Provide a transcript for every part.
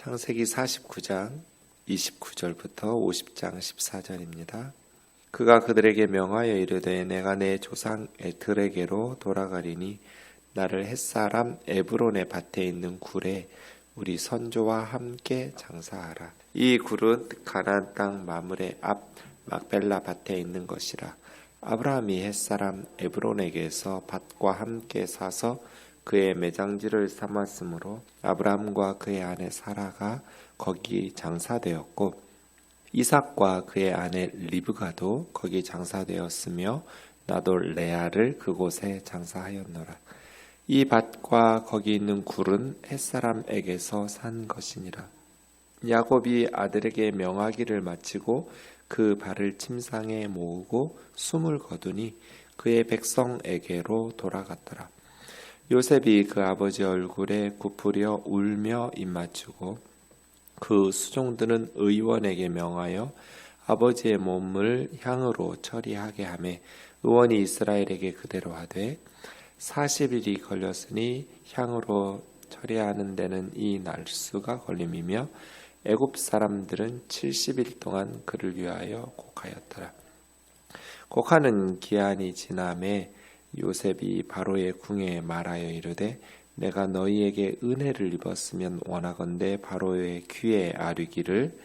창세기 49장 29절부터 50장 14절입니다. 그가 그들에게 명하여 이르되 내가 내 조상 에들에게로 돌아가리니 나를 햇사람 에브론의 밭에 있는 굴에 우리 선조와 함께 장사하라. 이 굴은 가나안 땅 마므레 앞 막벨라 밭에 있는 것이라. 아브라함이 햇사람 에브론에게서 밭과 함께 사서 그의 매장지를 삼았으므로 아브라함과 그의 아내 사라가 거기 장사되었고 이삭과 그의 아내 리브가도 거기 장사되었으며 나도 레아를 그곳에 장사하였노라. 이 밭과 거기 있는 굴은 햇사람에게서 산 것이니라. 야곱이 아들에게 명하기를 마치고 그 발을 침상에 모으고 숨을 거두니 그의 백성에게로 돌아갔더라. 요셉이 그 아버지 얼굴에 굽으려 울며 입맞추고 그 수종들은 의원에게 명하여 아버지의 몸을 향으로 처리하게 하매 의원이 이스라엘에게 그대로 하되 40일이 걸렸으니 향으로 처리하는 데는 이 날수가 걸림이며 애굽 사람들은 70일 동안 그를 위하여 곡하였더라. 곡하는 기한이 지남에 요셉이 바로의 궁에 말하여 이르되 내가 너희에게 은혜를 입었으면 원하건대 바로의 귀에 아뢰기를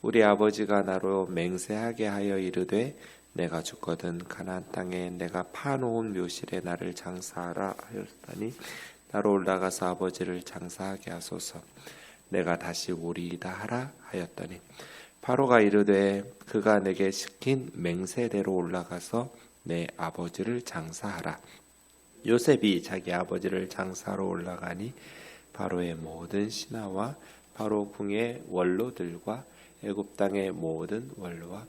우리 아버지가 나로 맹세하게 하여 이르되 내가 죽거든 가나안 땅에 내가 파놓은 묘실에 나를 장사하라 하였다니 나로 올라가서 아버지를 장사하게 하소서. 내가 다시 오리이다 하라 하였더니 바로가 이르되 그가 내게 시킨 맹세대로 올라가서 내 아버지를 장사하라. 요셉이 자기 아버지를 장사로 올라가니 바로의 모든 신하와 바로 궁의 원로들과 애굽 땅의 모든 원로와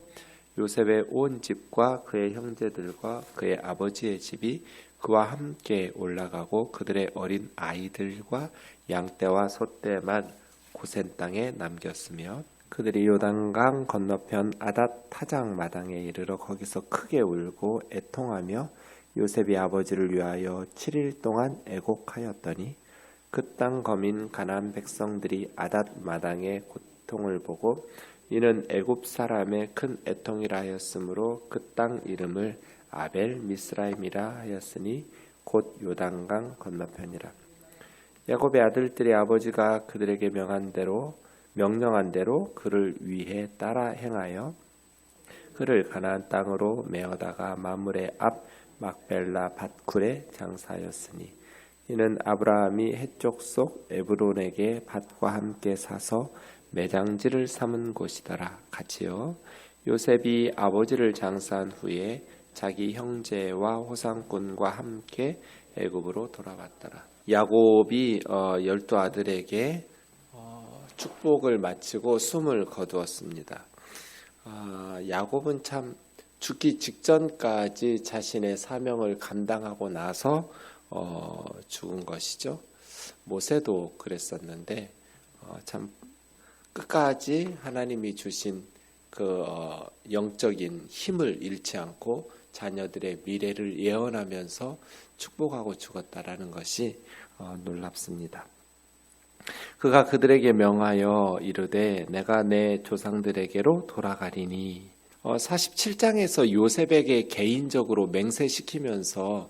요셉의 온 집과 그의 형제들과 그의 아버지의 집이 그와 함께 올라가고 그들의 어린 아이들과 양떼와 소떼만 고센 땅에 남겼으며 그들이 요단강 건너편 아닷 타장 마당에 이르러 거기서 크게 울고 애통하며 요셉이 아버지를 위하여 7일 동안 애곡하였더니 그 땅 거민 가나안 백성들이 아닷 마당의 고통을 보고 이는 애굽 사람의 큰 애통이라 하였으므로 그 땅 이름을 아벨 미스라임이라 하였으니 곧 요단강 건너편이라. 야곱의 아들들이 아버지가 그들에게 명령한 대로 그를 위해 따라 행하여 그를 가나안 땅으로 메어다가 마므레 앞 막벨라 밭굴에 장사하였으니 이는 아브라함이 해쪽 속 에브론에게 밭과 함께 사서 매장지를 삼은 곳이더라. 같이요. 요셉이 아버지를 장사한 후에 자기 형제와 호상꾼과 함께 애굽으로 돌아왔더라. 야곱이 12 아들에게 축복을 마치고 숨을 거두었습니다. 야곱은 참 죽기 직전까지 자신의 사명을 감당하고 나서 죽은 것이죠. 모세도 그랬었는데 참 끝까지 하나님이 주신 그 영적인 힘을 잃지 않고 자녀들의 미래를 예언하면서 축복하고 죽었다라는 것이 놀랍습니다. 그가 그들에게 명하여 이르되 내가 내 조상들에게로 돌아가리니 47장에서 요셉에게 개인적으로 맹세시키면서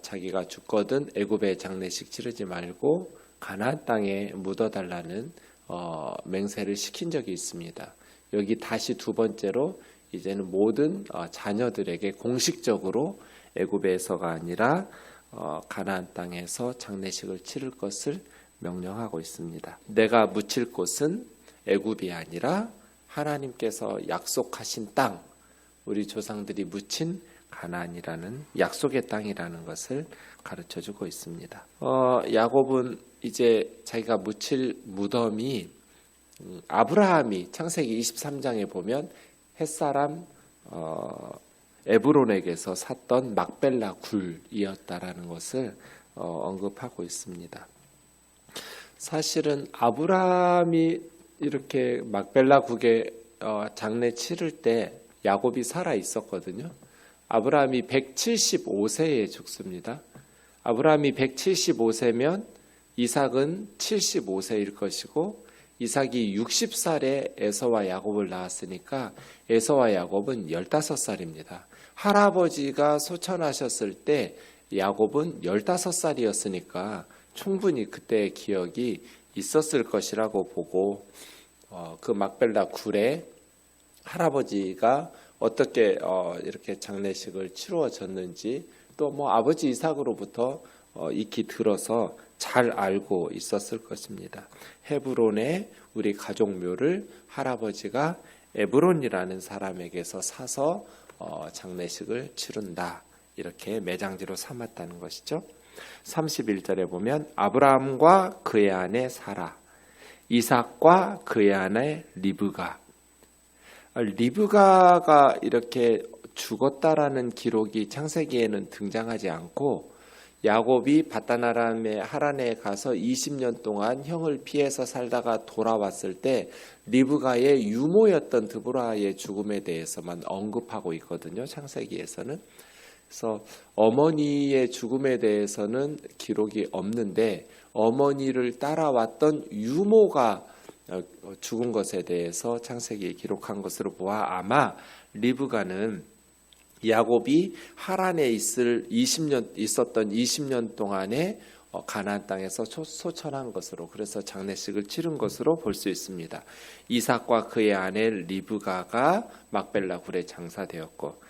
자기가 죽거든 애굽에 장례식 치르지 말고 가나안 땅에 묻어달라는 맹세를 시킨 적이 있습니다. 여기 다시 두 번째로 이제는 모든 자녀들에게 공식적으로 애굽에서가 아니라 가나안 땅에서 장례식을 치를 것을 명령하고 있습니다. 내가 묻힐 곳은 애굽이 아니라 하나님께서 약속하신 땅, 우리 조상들이 묻힌 가나안이라는 약속의 땅이라는 것을 가르쳐주고 있습니다. 야곱은 이제 자기가 묻힐 무덤이 아브라함이 창세기 23장에 보면 햇사람 에브론에게서 샀던 막벨라 굴이었다라는 것을 언급하고 있습니다. 사실은 아브라함이 이렇게 막벨라 굴에 장례 치를 때 야곱이 살아 있었거든요. 아브라함이 175세에 죽습니다. 아브라함이 175세면 이삭은 75세일 것이고 이삭이 60살에 에서와 야곱을 낳았으니까 에서와 야곱은 15살입니다. 할아버지가 소천하셨을 때 야곱은 15살이었으니까 충분히 그때의 기억이 있었을 것이라고 보고 그 막벨라 굴에 할아버지가 어떻게 이렇게 장례식을 치루어졌는지 또 뭐 아버지 이삭으로부터 익히 들어서 잘 알고 있었을 것입니다. 헤브론에 우리 가족묘를 할아버지가 에브론이라는 사람에게서 사서 장례식을 치른다. 이렇게 매장지로 삼았다는 것이죠. 31절에 보면 아브라함과 그의 아내 사라, 이삭과 그의 아내 리브가. 리브가가 이렇게 죽었다라는 기록이 창세기에는 등장하지 않고 야곱이 바다나람의 하란에 가서 20년 동안 형을 피해서 살다가 돌아왔을 때 리브가의 유모였던 드보라의 죽음에 대해서만 언급하고 있거든요. 창세기에서는. 그래서 어머니의 죽음에 대해서는 기록이 없는데 어머니를 따라왔던 유모가 죽은 것에 대해서 창세기에 기록한 것으로 보아 아마 리브가는 야곱이 하란에 있었던 20년 동안에 가나안 땅에서 소천한 것으로, 그래서 장례식을 치른 것으로 볼 수 있습니다. 이삭과 그의 아내 리브가가 막벨라 굴에 장사되었고,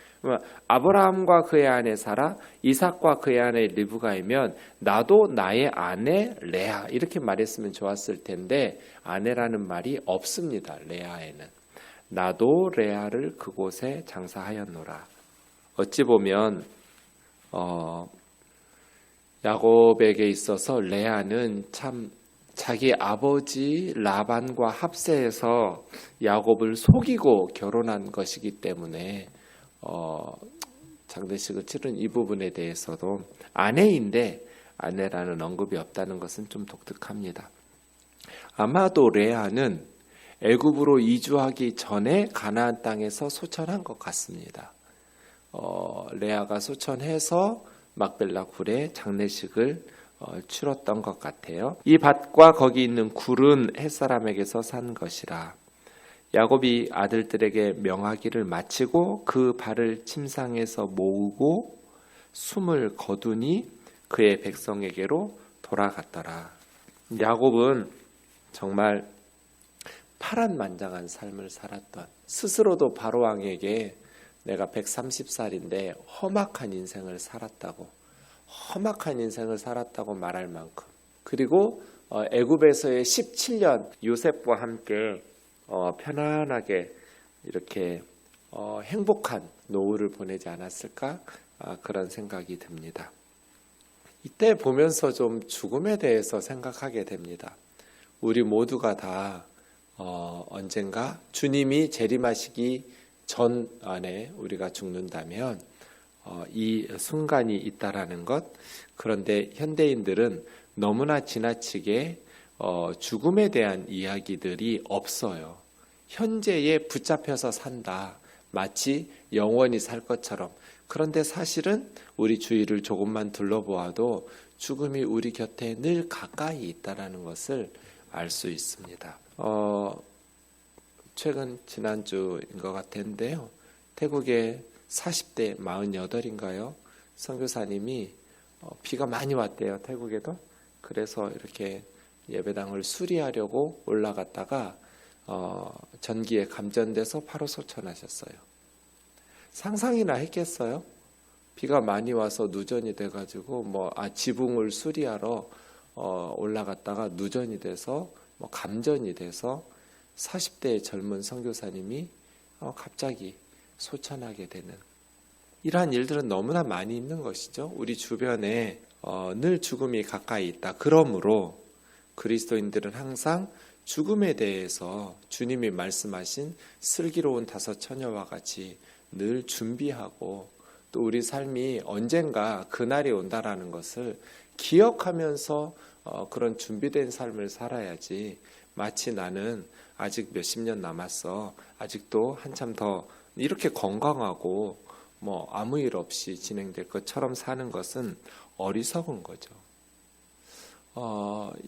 아브라함과 그의 아내 사라, 이삭과 그의 아내 리브가이면 나도 나의 아내 레아 이렇게 말했으면 좋았을 텐데 아내라는 말이 없습니다. 레아에는. 나도 레아를 그곳에 장사하였노라. 어찌 보면 야곱에게 있어서 레아는 참 자기 아버지 라반과 합세해서 야곱을 속이고 결혼한 것이기 때문에 장례식을 치른 이 부분에 대해서도 아내인데 아내라는 언급이 없다는 것은 좀 독특합니다. 아마도 레아는 애굽으로 이주하기 전에 가나안 땅에서 소천한 것 같습니다. 레아가 소천해서 막벨라 굴에 장례식을 치렀던 것 같아요. 이 밭과 거기 있는 굴은 햇사람에게서 산 것이라. 야곱이 아들들에게 명하기를 마치고 그 발을 침상에서 모으고 숨을 거두니 그의 백성에게로 돌아갔더라. 야곱은 정말 파란만장한 삶을 살았던, 스스로도 바로왕에게 내가 130살인데 험악한 인생을 살았다고 말할 만큼, 그리고 애굽에서의 17년 요셉과 함께 편안하게 이렇게 행복한 노후를 보내지 않았을까 그런 생각이 듭니다. 이때 보면서 좀 죽음에 대해서 생각하게 됩니다. 우리 모두가 다 언젠가 주님이 재림하시기 전 안에 우리가 죽는다면 이 순간이 있다라는 것. 그런데 현대인들은 너무나 지나치게 죽음에 대한 이야기들이 없어요. 현재에 붙잡혀서 산다. 마치 영원히 살 것처럼. 그런데 사실은 우리 주위를 조금만 둘러보아도 죽음이 우리 곁에 늘 가까이 있다라는 것을 알 수 있습니다. 최근 지난주인 것 같은데요. 태국의 40대 48인가요? 선교사님이 비가 많이 왔대요. 태국에도. 그래서 이렇게 예배당을 수리하려고 올라갔다가 전기에 감전돼서 바로 소천하셨어요. 상상이나 했겠어요? 비가 많이 와서 누전이 돼가지고 지붕을 수리하러 올라갔다가 누전이 돼서 감전이 돼서 40대의 젊은 선교사님이 갑자기 소천하게 되는 이러한 일들은 너무나 많이 있는 것이죠. 우리 주변에 늘 죽음이 가까이 있다. 그러므로 그리스도인들은 항상 죽음에 대해서 주님이 말씀하신 슬기로운 5 처녀와 같이 늘 준비하고 또 우리 삶이 언젠가 그날이 온다라는 것을 기억하면서 그런 준비된 삶을 살아야지, 마치 나는 아직 몇십 년 남았어, 아직도 한참 더 이렇게 건강하고 아무 일 없이 진행될 것처럼 사는 것은 어리석은 거죠.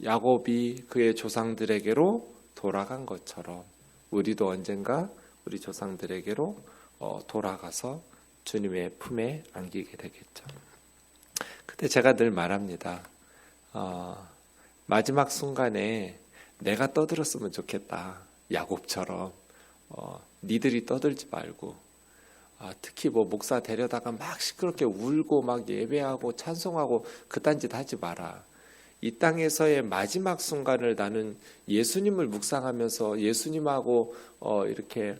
야곱이 그의 조상들에게로 돌아간 것처럼 우리도 언젠가 우리 조상들에게로 돌아가서 주님의 품에 안기게 되겠죠. 근데 제가 늘 말합니다. 마지막 순간에 내가 떠들었으면 좋겠다. 야곱처럼 니들이 떠들지 말고, 특히 목사 데려다가 막 시끄럽게 울고 막 예배하고 찬송하고 그딴 짓 하지 마라. 이 땅에서의 마지막 순간을 나는 예수님을 묵상하면서 예수님하고 이렇게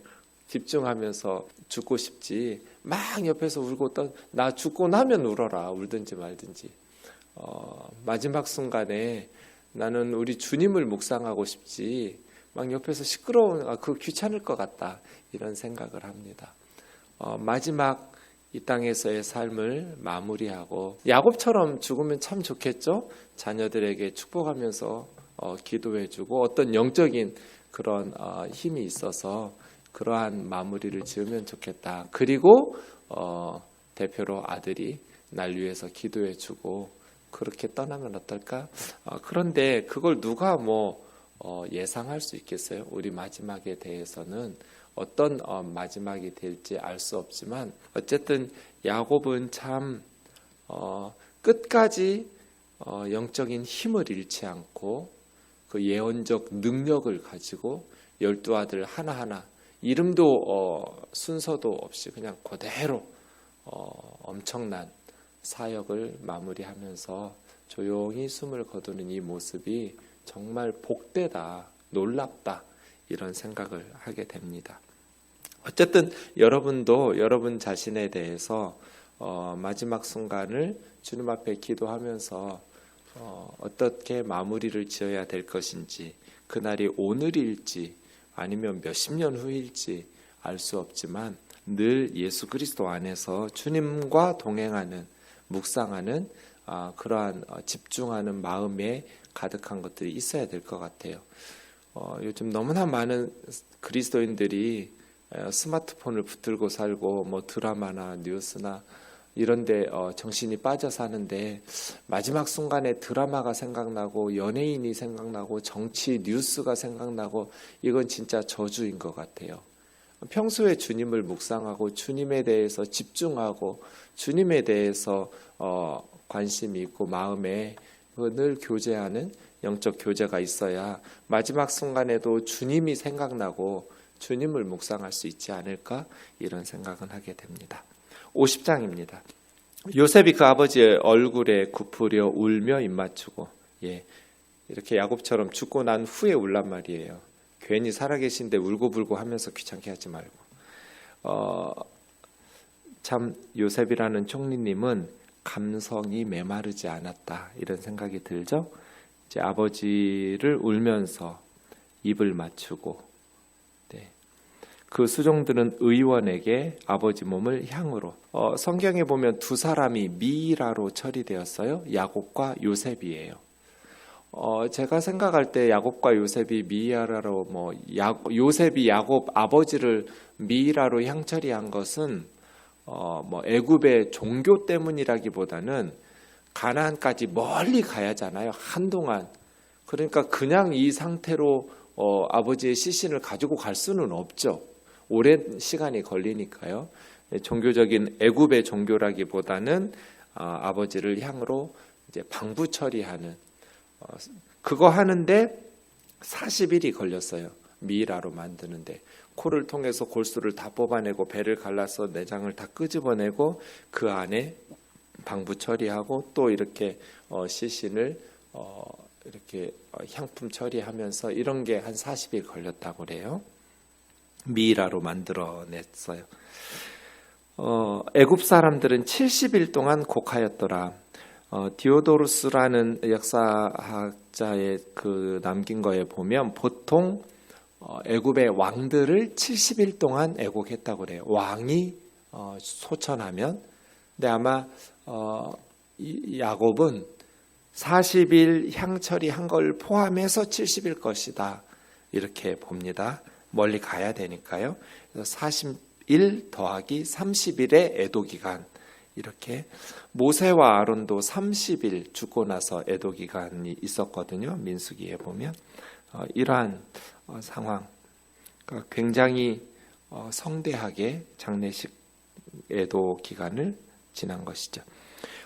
집중하면서 죽고 싶지, 막 옆에서 울고 나 죽고 나면 울어라. 울든지 말든지. 마지막 순간에 나는 우리 주님을 묵상하고 싶지, 막 옆에서 시끄러운, 그거 귀찮을 것 같다, 이런 생각을 합니다. 마지막 이 땅에서의 삶을 마무리하고 야곱처럼 죽으면 참 좋겠죠. 자녀들에게 축복하면서 기도해주고 어떤 영적인 그런 힘이 있어서 그러한 마무리를 지으면 좋겠다. 그리고 대표로 아들이 날 위해서 기도해주고 그렇게 떠나면 어떨까? 그런데 그걸 누가 예상할 수 있겠어요? 우리 마지막에 대해서는 어떤 마지막이 될지 알 수 없지만 어쨌든 야곱은 참 끝까지 영적인 힘을 잃지 않고 그 예언적 능력을 가지고 12아들 하나하나 이름도 순서도 없이 그냥 그대로 엄청난 사역을 마무리하면서 조용히 숨을 거두는 이 모습이 정말 복되다, 놀랍다, 이런 생각을 하게 됩니다. 어쨌든 여러분도 여러분 자신에 대해서 마지막 순간을 주님 앞에 기도하면서 어떻게 마무리를 지어야 될 것인지, 그날이 오늘일지 아니면 몇십 년 후일지 알 수 없지만 늘 예수 그리스도 안에서 주님과 동행하는, 묵상하는 그러한 집중하는 마음에 가득한 것들이 있어야 될 것 같아요. 요즘 너무나 많은 그리스도인들이 스마트폰을 붙들고 살고 드라마나 뉴스나 이런데 정신이 빠져 사는데 마지막 순간에 드라마가 생각나고 연예인이 생각나고 정치 뉴스가 생각나고 이건 진짜 저주인 것 같아요. 평소에 주님을 묵상하고 주님에 대해서 집중하고 주님에 대해서 관심이 있고 마음에 늘 교제하는 영적 교제가 있어야 마지막 순간에도 주님이 생각나고 주님을 묵상할 수 있지 않을까, 이런 생각은 하게 됩니다. 50장입니다. 요셉이 그 아버지의 얼굴에 굽으려 울며 입맞추고, 이렇게 야곱처럼 죽고 난 후에 울란 말이에요. 괜히 살아계신데 울고불고 하면서 귀찮게 하지 말고. 참 요셉이라는 총리님은 감성이 메마르지 않았다, 이런 생각이 들죠. 이제 아버지를 울면서 입을 맞추고, 그 수종들은 의원에게 아버지 몸을 향으로, 성경에 보면 두 사람이 미이라로 처리되었어요. 야곱과 요셉이에요. 제가 생각할 때 야곱과 요셉이 미이라로 요셉이 야곱 아버지를 미이라로 향처리한 것은 애굽의 종교 때문이라기보다는 가나안까지 멀리 가야 하잖아요. 한동안. 그러니까 그냥 이 상태로 아버지의 시신을 가지고 갈 수는 없죠. 오랜 시간이 걸리니까요. 종교적인 애굽의 종교라기보다는 아버지를 향으로 이제 방부 처리하는, 그거 하는데 40일이 걸렸어요. 미이라로 만드는데 코를 통해서 골수를 다 뽑아내고 배를 갈라서 내장을 다 끄집어내고 그 안에 방부 처리하고 또 이렇게 시신을 이렇게 향품 처리하면서 이런 게 한 40일 걸렸다고 그래요. 미이라로 만들어냈어요. 애굽 사람들은 70일 동안 곡하였더라. 디오도루스라는 역사학자의 그 남긴 거에 보면 보통 애굽의 왕들을 70일 동안 애곡했다고 그래요. 왕이 소천하면. 근데 아마 이 야곱은 40일 향처리한 걸 포함해서 70일 것이다, 이렇게 봅니다. 멀리 가야 되니까요. 그래서 40일 더하기 30일의 애도기간, 이렇게. 모세와 아론도 30일 죽고 나서 애도기간이 있었거든요. 민수기에 보면. 이러한 상황. 그러니까 굉장히 성대하게 장례식에도 기간을 지난 것이죠.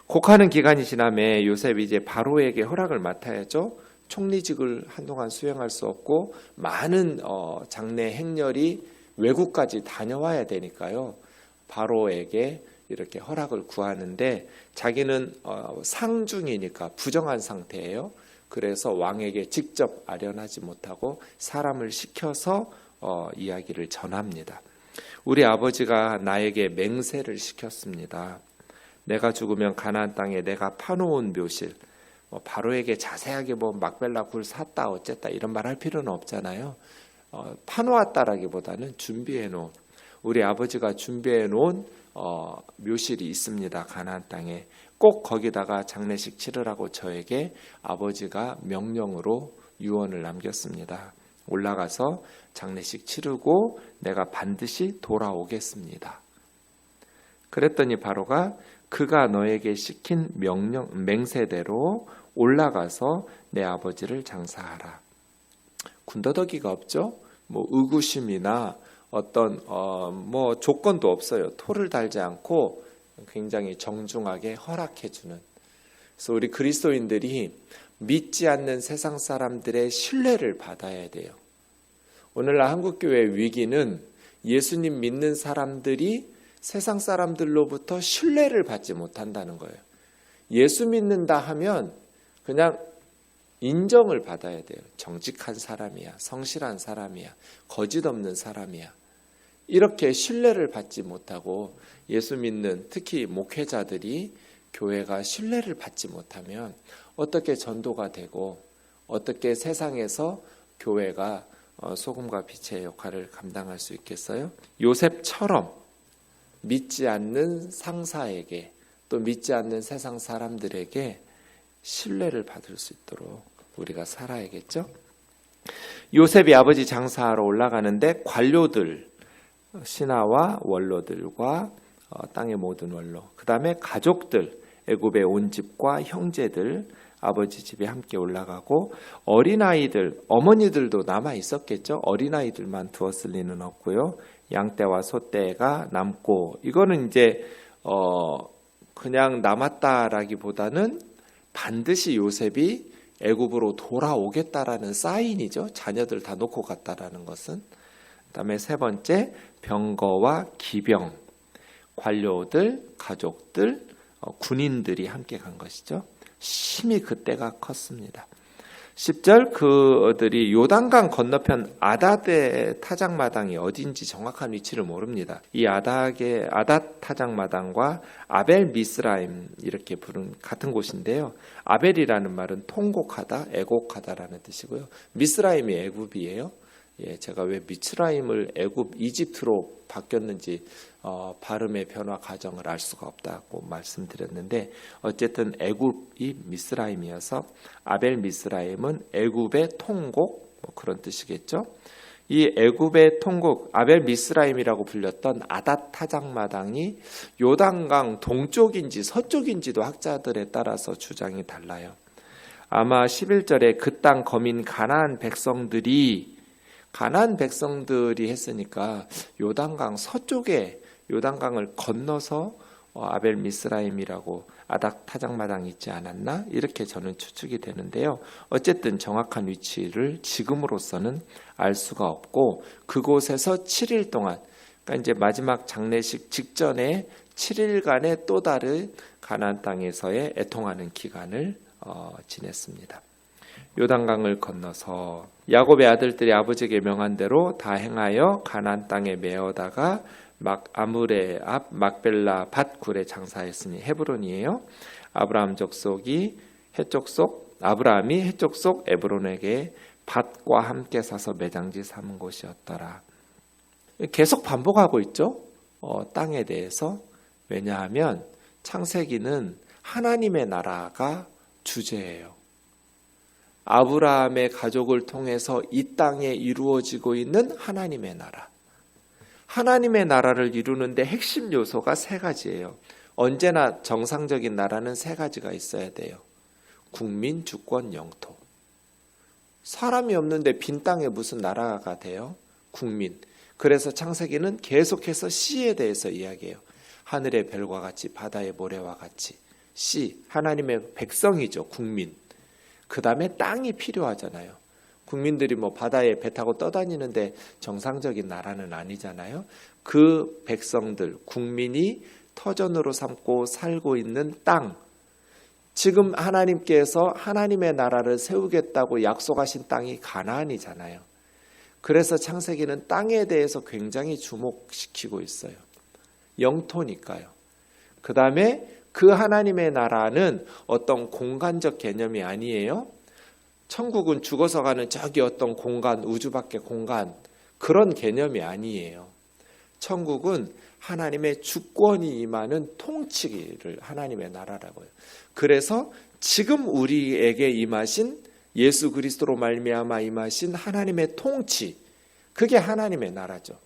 곡하는 기간이 지남에 요셉이 이제 바로에게 허락을 맡아야죠. 총리직을 한동안 수행할 수 없고 많은 장례 행렬이 외국까지 다녀와야 되니까요. 바로에게 이렇게 허락을 구하는데 자기는 상중이니까 부정한 상태예요. 그래서 왕에게 직접 아련하지 못하고 사람을 시켜서 이야기를 전합니다. 우리 아버지가 나에게 맹세를 시켰습니다. 내가 죽으면 가나안 땅에 내가 파놓은 묘실, 바로에게 자세하게 막벨라 굴 샀다 어쨌다 이런 말 할 필요는 없잖아요. 파놓았다라기보다는 준비해 놓은, 우리 아버지가 준비해 놓은 묘실이 있습니다. 가나안 땅에. 꼭 거기다가 장례식 치르라고 저에게 아버지가 명령으로 유언을 남겼습니다. 올라가서 장례식 치르고 내가 반드시 돌아오겠습니다. 그랬더니 바로가 그가 너에게 시킨 맹세대로 올라가서 내 아버지를 장사하라. 군더더기가 없죠. 의구심이나 어떤 조건도 없어요. 토를 달지 않고 굉장히 정중하게 허락해주는. 그래서 우리 그리스도인들이 믿지 않는 세상 사람들의 신뢰를 받아야 돼요. 오늘날 한국교회의 위기는 예수님 믿는 사람들이 세상 사람들로부터 신뢰를 받지 못한다는 거예요. 예수 믿는다 하면 그냥 인정을 받아야 돼요. 정직한 사람이야, 성실한 사람이야, 거짓 없는 사람이야. 이렇게 신뢰를 받지 못하고 예수 믿는 특히 목회자들이 교회가 신뢰를 받지 못하면 어떻게 전도가 되고 어떻게 세상에서 교회가 소금과 빛의 역할을 감당할 수 있겠어요? 요셉처럼 믿지 않는 상사에게 또 믿지 않는 세상 사람들에게 신뢰를 받을 수 있도록 우리가 살아야겠죠? 요셉이 아버지 장사하러 올라가는데 관료들, 신하와 원로들과 땅의 모든 원로, 그 다음에 가족들, 애굽의 온 집과 형제들, 아버지 집에 함께 올라가고 어린아이들, 어머니들도 남아 있었겠죠. 어린아이들만 두었을 리는 없고요. 양떼와 소떼가 남고, 이거는 이제 그냥 남았다라기보다는 반드시 요셉이 애굽으로 돌아오겠다라는 사인이죠. 자녀들 다 놓고 갔다라는 것은. 그다음에 세 번째, 병거와 기병, 관료들, 가족들, 군인들이 함께 간 것이죠. 심히 그때가 컸습니다. 10절, 그들이 요단강 건너편 아닷의 타작마당이 어딘지 정확한 위치를 모릅니다. 이 아닷 타작마당과 아벨 미스라임 이렇게 부른 같은 곳인데요. 아벨이라는 말은 통곡하다, 애곡하다라는 뜻이고요. 미스라임이 애굽이에요. 제가 왜 미스라임을 애굽, 이집트로 바뀌었는지 발음의 변화 과정을 알 수가 없다고 말씀드렸는데, 어쨌든 애굽이 미스라임이어서 아벨 미스라임은 애굽의 통곡, 그런 뜻이겠죠. 이 애굽의 통곡, 아벨 미스라임이라고 불렸던 아닷 타작마당이 요단강 동쪽인지 서쪽인지도 학자들에 따라서 주장이 달라요. 아마 11절에 그 땅 거민 가나안 백성들이 했으니까 요단강 서쪽에 요단강을 건너서 아벨 미스라임이라고 아닥 타작마당이 있지 않았나? 이렇게 저는 추측이 되는데요. 어쨌든 정확한 위치를 지금으로서는 알 수가 없고, 그곳에서 7일 동안, 그러니까 이제 마지막 장례식 직전에 7일간의 또 다른 가나안 땅에서의 애통하는 기간을 지냈습니다. 요단강을 건너서 야곱의 아들들이 아버지에게 명한 대로 다 행하여 가나안 땅에 메어다가 아므레 앞 막벨라 밭 굴에 장사했으니, 헤브론이에요. 아브라함이 해쪽 속 에브론에게 밭과 함께 사서 매장지 삼은 곳이었더라. 계속 반복하고 있죠. 땅에 대해서. 왜냐하면 창세기는 하나님의 나라가 주제예요. 아브라함의 가족을 통해서 이 땅에 이루어지고 있는 하나님의 나라. 하나님의 나라를 이루는데 핵심 요소가 세 가지예요. 언제나 정상적인 나라는 세 가지가 있어야 돼요. 국민, 주권, 영토. 사람이 없는데 빈 땅에 무슨 나라가 돼요? 국민. 그래서 창세기는 계속해서 씨에 대해서 이야기해요. 하늘의 별과 같이 바다의 모래와 같이. 씨, 하나님의 백성이죠. 국민. 그 다음에 땅이 필요하잖아요. 국민들이 뭐 바다에 배 타고 떠다니는데 정상적인 나라는 아니잖아요. 그 백성들, 국민이 터전으로 삼고 살고 있는 땅. 지금 하나님께서 하나님의 나라를 세우겠다고 약속하신 땅이 가나안이잖아요. 그래서 창세기는 땅에 대해서 굉장히 주목시키고 있어요. 영토니까요. 그 다음에 그 하나님의 나라는 어떤 공간적 개념이 아니에요. 천국은 죽어서 가는 저기 어떤 공간, 우주 밖의 공간, 그런 개념이 아니에요. 천국은 하나님의 주권이 임하는 통치를 하나님의 나라라고요. 그래서 지금 우리에게 임하신 예수 그리스도로 말미암아 임하신 하나님의 통치, 그게 하나님의 나라죠.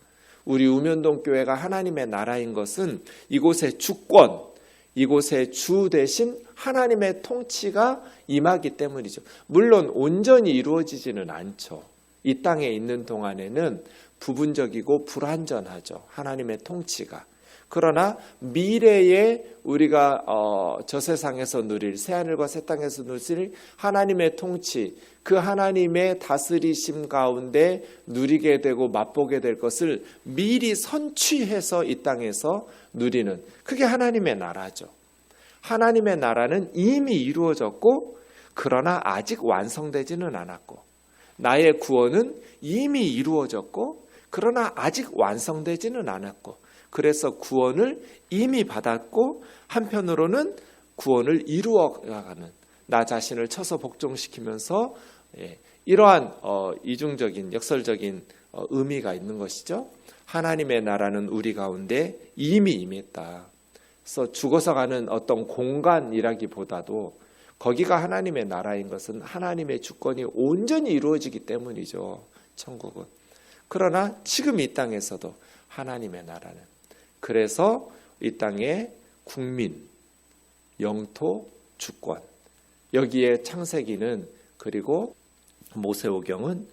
우리 우면동 교회가 하나님의 나라인 것은 이곳의 주권, 이곳의 주 대신 하나님의 통치가 임하기 때문이죠. 물론 온전히 이루어지지는 않죠. 이 땅에 있는 동안에는 부분적이고 불완전하죠. 하나님의 통치가. 그러나 미래에 우리가 저 세상에서 누릴, 새하늘과 새 땅에서 누릴 하나님의 통치, 그 하나님의 다스리심 가운데 누리게 되고 맛보게 될 것을 미리 선취해서 이 땅에서 누리는, 그게 하나님의 나라죠. 하나님의 나라는 이미 이루어졌고 그러나 아직 완성되지는 않았고, 나의 구원은 이미 이루어졌고 그러나 아직 완성되지는 않았고, 그래서 구원을 이미 받았고 한편으로는 구원을 이루어가는, 나 자신을 쳐서 복종시키면서 이러한 이중적인 역설적인 의미가 있는 것이죠. 하나님의 나라는 우리 가운데 이미 임했다. 그래서 죽어서 가는 어떤 공간이라기보다도 거기가 하나님의 나라인 것은 하나님의 주권이 온전히 이루어지기 때문이죠. 천국은. 그러나 지금 이 땅에서도 하나님의 나라는, 그래서 이 땅의 국민, 영토, 주권, 여기에 창세기는 그리고 모세오경은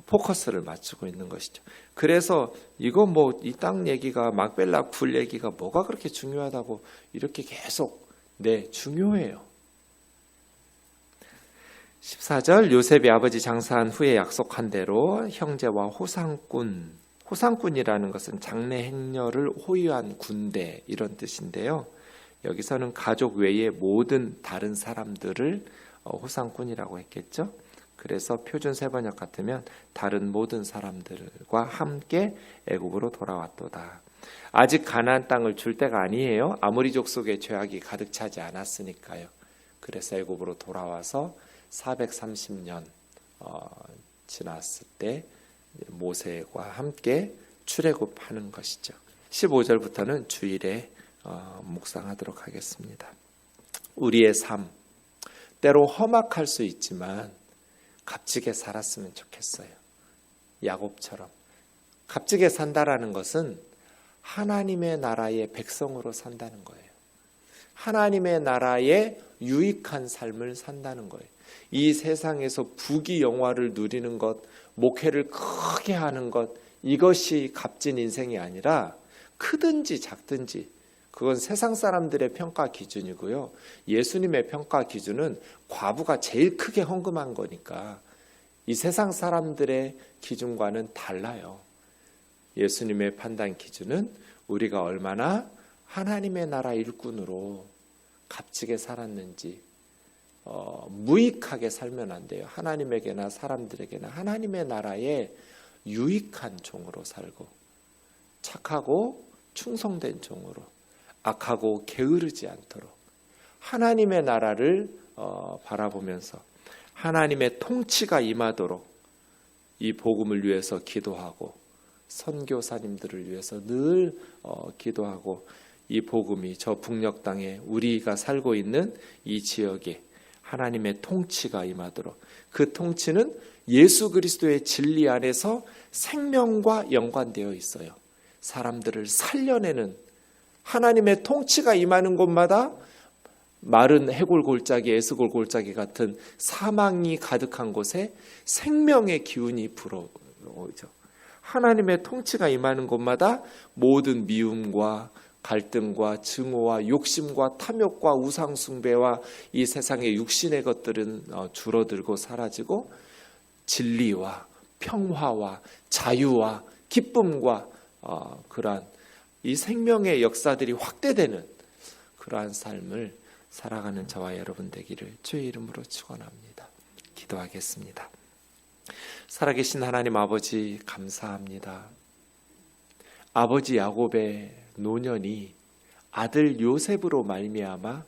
포커스를 맞추고 있는 것이죠. 그래서 이거 뭐 이 땅 얘기가, 막벨라 굴 얘기가 뭐가 그렇게 중요하다고 이렇게 계속, 네, 중요해요. 14절, 요셉이 아버지 장사한 후에 약속한 대로 형제와 호상꾼이라는 것은 장래 행렬을 호위한 군대, 이런 뜻인데요. 여기서는 가족 외의 모든 다른 사람들을 호상꾼이라고 했겠죠. 그래서 표준 세번역 같으면 다른 모든 사람들과 함께 애굽으로 돌아왔도다. 아직 가나안 땅을 줄 때가 아니에요. 아모리족 속에 죄악이 가득 차지 않았으니까요. 그래서 애굽으로 돌아와서 430년 지났을 때 모세와 함께 출애굽하는 것이죠. 15절부터는 주일에 묵상하도록 하겠습니다. 우리의 삶, 때로 험악할 수 있지만 값지게 살았으면 좋겠어요. 야곱처럼. 값지게 산다라는 것은 하나님의 나라의 백성으로 산다는 거예요. 하나님의 나라의 유익한 삶을 산다는 거예요. 이 세상에서 부귀영화를 누리는 것, 목회를 크게 하는 것, 이것이 값진 인생이 아니라 크든지 작든지, 그건 세상 사람들의 평가 기준이고요. 예수님의 평가 기준은 과부가 제일 크게 헌금한 거니까 이 세상 사람들의 기준과는 달라요. 예수님의 판단 기준은 우리가 얼마나 하나님의 나라 일꾼으로 값지게 살았는지, 무익하게 살면 안 돼요. 하나님에게나 사람들에게나 하나님의 나라에 유익한 종으로 살고, 착하고 충성된 종으로, 악하고 게으르지 않도록 하나님의 나라를 바라보면서 하나님의 통치가 임하도록 이 복음을 위해서 기도하고, 선교사님들을 위해서 늘 기도하고, 이 복음이 저 북녘 땅에 우리가 살고 있는 이 지역에 하나님의 통치가 임하도록, 그 통치는 예수 그리스도의 진리 안에서 생명과 연관되어 있어요. 사람들을 살려내는, 하나님의 통치가 임하는 곳마다 마른 해골 골짜기, 에스골 골짜기 같은 사망이 가득한 곳에 생명의 기운이 불어오죠. 하나님의 통치가 임하는 곳마다 모든 미움과 갈등과 증오와 욕심과 탐욕과 우상숭배와 이 세상의 육신의 것들은 줄어들고 사라지고 진리와 평화와 자유와 기쁨과 그러한 이 생명의 역사들이 확대되는 그러한 삶을 살아가는 저와 여러분 되기를 주의 이름으로 축원합니다. 기도하겠습니다. 살아계신 하나님 아버지 감사합니다. 아버지 야곱의 노년이 아들 요셉으로 말미암아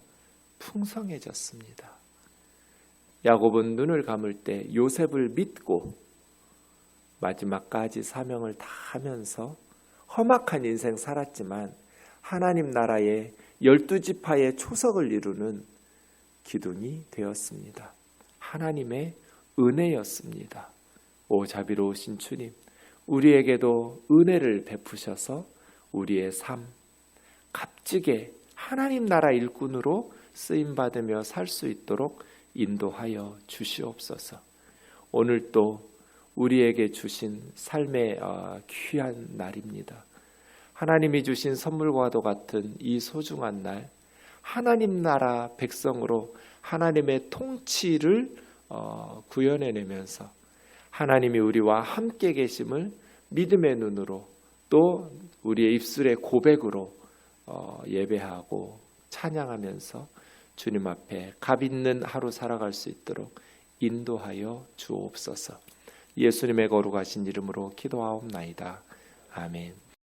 풍성해졌습니다. 야곱은 눈을 감을 때 요셉을 믿고 마지막까지 사명을 다하면서 험악한 인생 살았지만 하나님 나라의 12지파의 초석을 이루는 기둥이 되었습니다. 하나님의 은혜였습니다. 오 자비로우신 주님, 우리에게도 은혜를 베푸셔서 우리의 삶 값지게 하나님 나라 일꾼으로 쓰임받으며 살 수 있도록 인도하여 주시옵소서. 오늘 또 우리에게 주신 삶의 귀한 날입니다. 하나님이 주신 선물과도 같은 이 소중한 날, 하나님 나라 백성으로 하나님의 통치를 구현해내면서 하나님이 우리와 함께 계심을 믿음의 눈으로 또 우리의 입술의 고백으로 예배하고 찬양하면서 주님 앞에 값 있는 하루 살아갈 수 있도록 인도하여 주옵소서. 예수님의 거룩하신 이름으로 기도하옵나이다. 아멘.